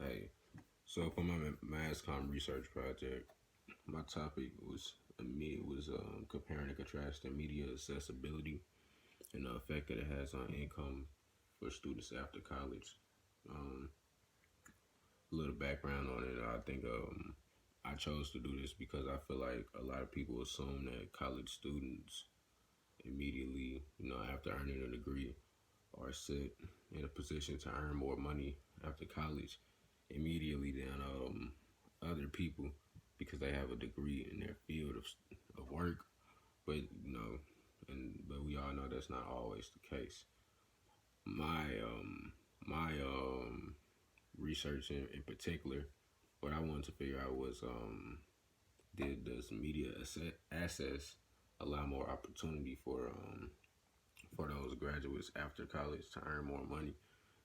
Hey, so for my mass comm research project, my topic was comparing and contrasting media accessibility and the effect that it has on income for students after college. Um, a little background on it. I think I chose to do this because I feel like a lot of people assume that college students immediately, after earning a degree, are set in a position to earn more money after college immediately than other people because they have a degree in their field of work. But but we all know that's not always the case. My research in particular, what I wanted to figure out was does media access allow more opportunity for those graduates after college to earn more money.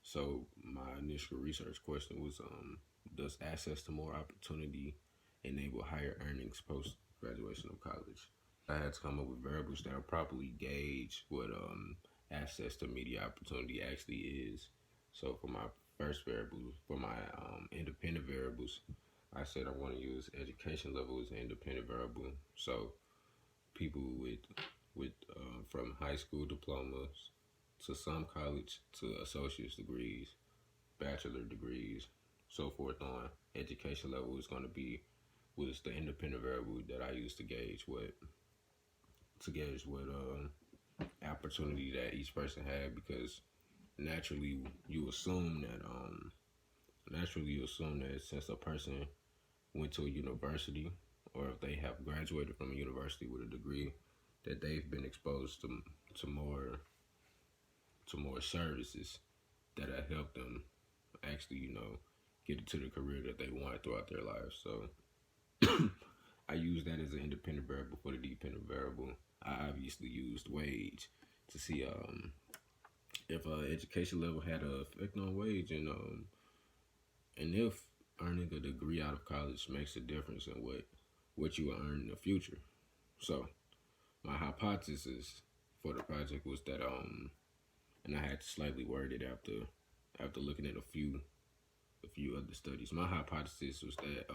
So my initial research question was, does access to more opportunity enable higher earnings post graduation of college? I had to come up with variables that will properly gauge what access to media opportunity actually is. So for my first variable, for my independent variables, I said I want to use education level as an independent variable. So people with from high school diplomas to some college to associate's degrees, bachelor degrees, so forth on education level is going to be was the independent variable that I use to gauge what opportunity that each person had because naturally you assume that since a person went to a university or if they have graduated from a university with a degree that they've been exposed to more services that have helped them actually get into the career that they want throughout their lives. So I use that as an independent variable for the dependent variable. I obviously used wage to see if education level had an effect on wage and if earning a degree out of college makes a difference in what you will earn in the future. So my hypothesis for the project was that and I had to slightly word it after looking at a few other studies. My hypothesis was that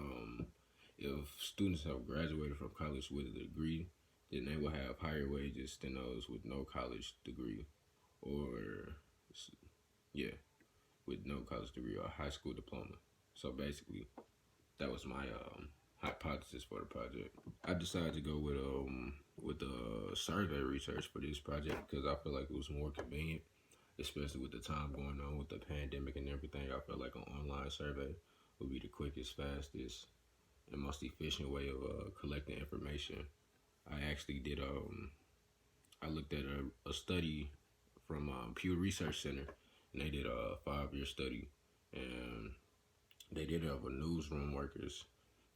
if students have graduated from college with a degree, then they will have higher wages than those with no college degree, or yeah, with no college degree or high school diploma. So basically, that was my hypothesis for the project. I decided to go with the survey research for this project because I feel like it was more convenient, especially with the time going on with the pandemic and everything. I felt like an online survey would be the quickest, fastest, and most efficient way of collecting information. I actually did I looked at a study from Pew Research Center, and they did a 5-year study, and they did it of newsroom workers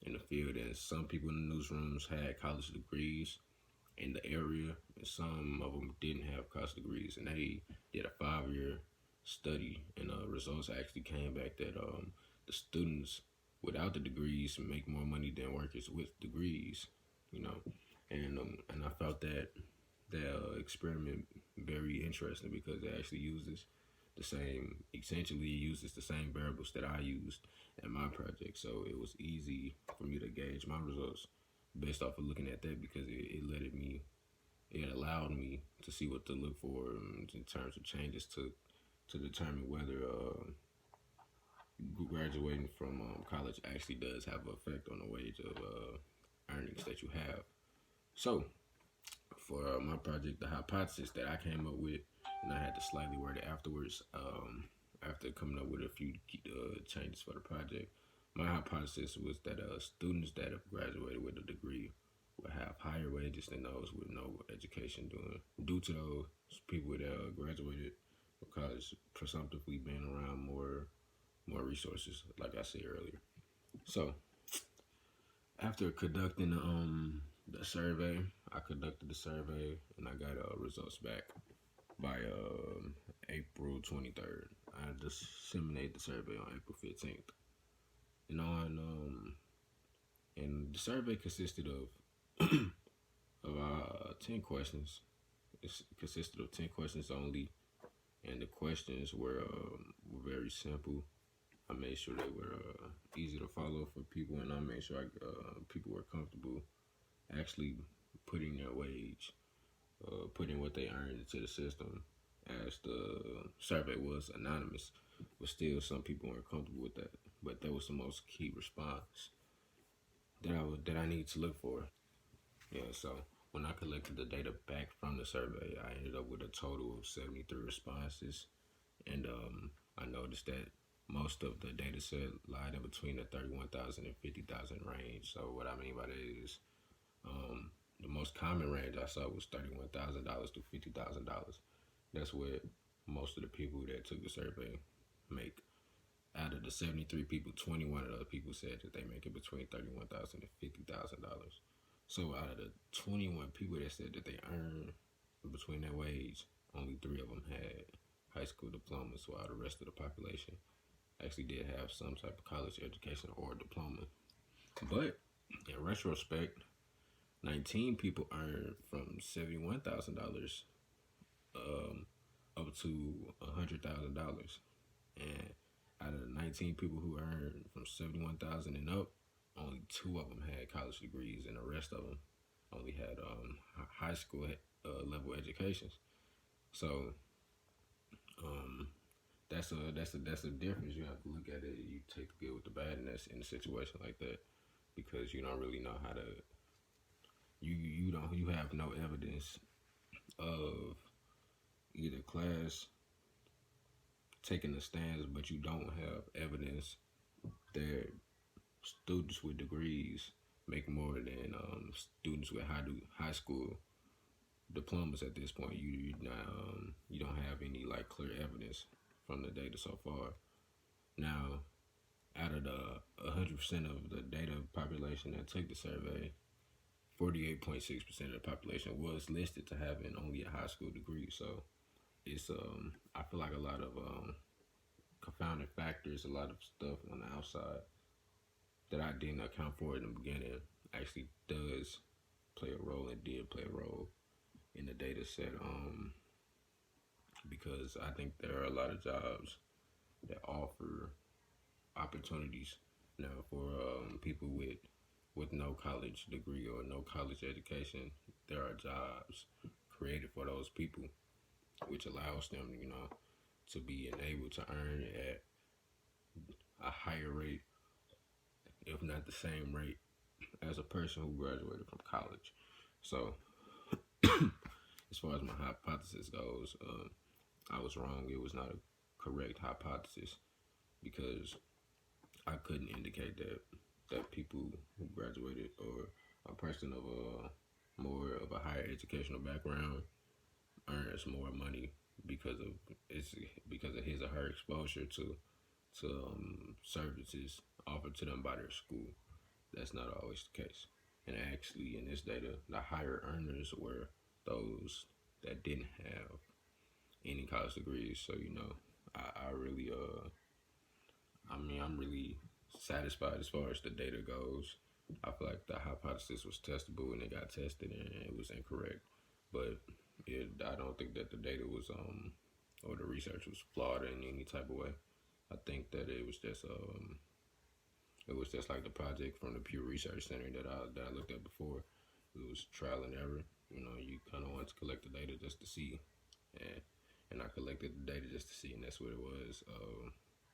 in the field, and some people in the newsrooms had college degrees in the area, and some of them didn't have college degrees, and they did a 5-year study, and the results actually came back that the students without the degrees make more money than workers with degrees, you know, and I felt that experiment very interesting because it actually essentially uses the same variables that I used in my project. So it was easy for me to gauge my results based off of looking at that because it allowed me to see what to look for in terms of changes to determine whether graduating from college actually does have an effect on the wage of earnings that you have. So for my project, the hypothesis that I came up with, and I had to slightly word it afterwards, after coming up with a few changes for the project. My hypothesis was that students that have graduated with a degree will have higher wages than those with no education due to those people that graduated from college presumptively being around more resources, like I said earlier. So after conducting the survey, I conducted the survey and I got results back by April 23rd. I disseminated the survey on April 15th. And the survey consisted of 10 questions. It consisted of 10 questions only, and the questions were very simple. I made sure they were easy to follow for people, and I made sure people were comfortable actually putting their wage, putting what they earned into the system. As the survey was anonymous, but still some people weren't comfortable with that. But that was the most key response that I need to look for. Yeah, so when I collected the data back from the survey, I ended up with a total of 73 responses, and I noticed that most of the data set lied in between the 31,000 and 50,000 range. So what I mean by that is the most common range I saw was $31,000 to $50,000. That's what most of the people that took the survey make. Out of the 73 people, 21 of those people said that they make it between $31,000 and $50,000. So out of the 21 people that said that they earn between that wage, only 3 of them had high school diplomas, while the rest of the population actually did have some type of college education or diploma. But in retrospect, 19 people earned from $71,000 up to $100,000, and out of the 19 people who earned from 71,000 and up, only 2 of them had college degrees, and the rest of them only had high school level educations. So that's a difference. You have to look at it. You take the good with the bad in a situation like that, because you don't really know how to. You have no evidence of either class taking the stands, but you don't have evidence that students with degrees make more than students with high school diplomas at this point. You don't have any like clear evidence from the data so far. Now, out of the 100% of the data population that took the survey, 48.6% of the population was listed to having only a high school degree. So it's I feel like a lot of confounding factors, a lot of stuff on the outside that I didn't account for in the beginning actually does play a role and did play a role in the data set. Because I think there are a lot of jobs that offer opportunities now for people with no college degree or no college education. There are jobs created for those people, which allows them, to be enabled to earn at a higher rate, if not the same rate, as a person who graduated from college. So, as far as my hypothesis goes, I was wrong. It was not a correct hypothesis because I couldn't indicate that people who graduated or a person of a more of a higher educational background earns more money because of his or her exposure to services offered to them by their school. That's not always the case. And actually, in this data, the higher earners were those that didn't have any college degrees. So I really I'm really satisfied as far as the data goes. I feel like the hypothesis was testable and it got tested and it was incorrect. But I don't think that the data was or the research was flawed in any type of way. I think that it was just like the project from the Pew Research Center that I looked at before. It was trial and error. You kind of want to collect the data just to see, and I collected the data just to see, and that's what it was.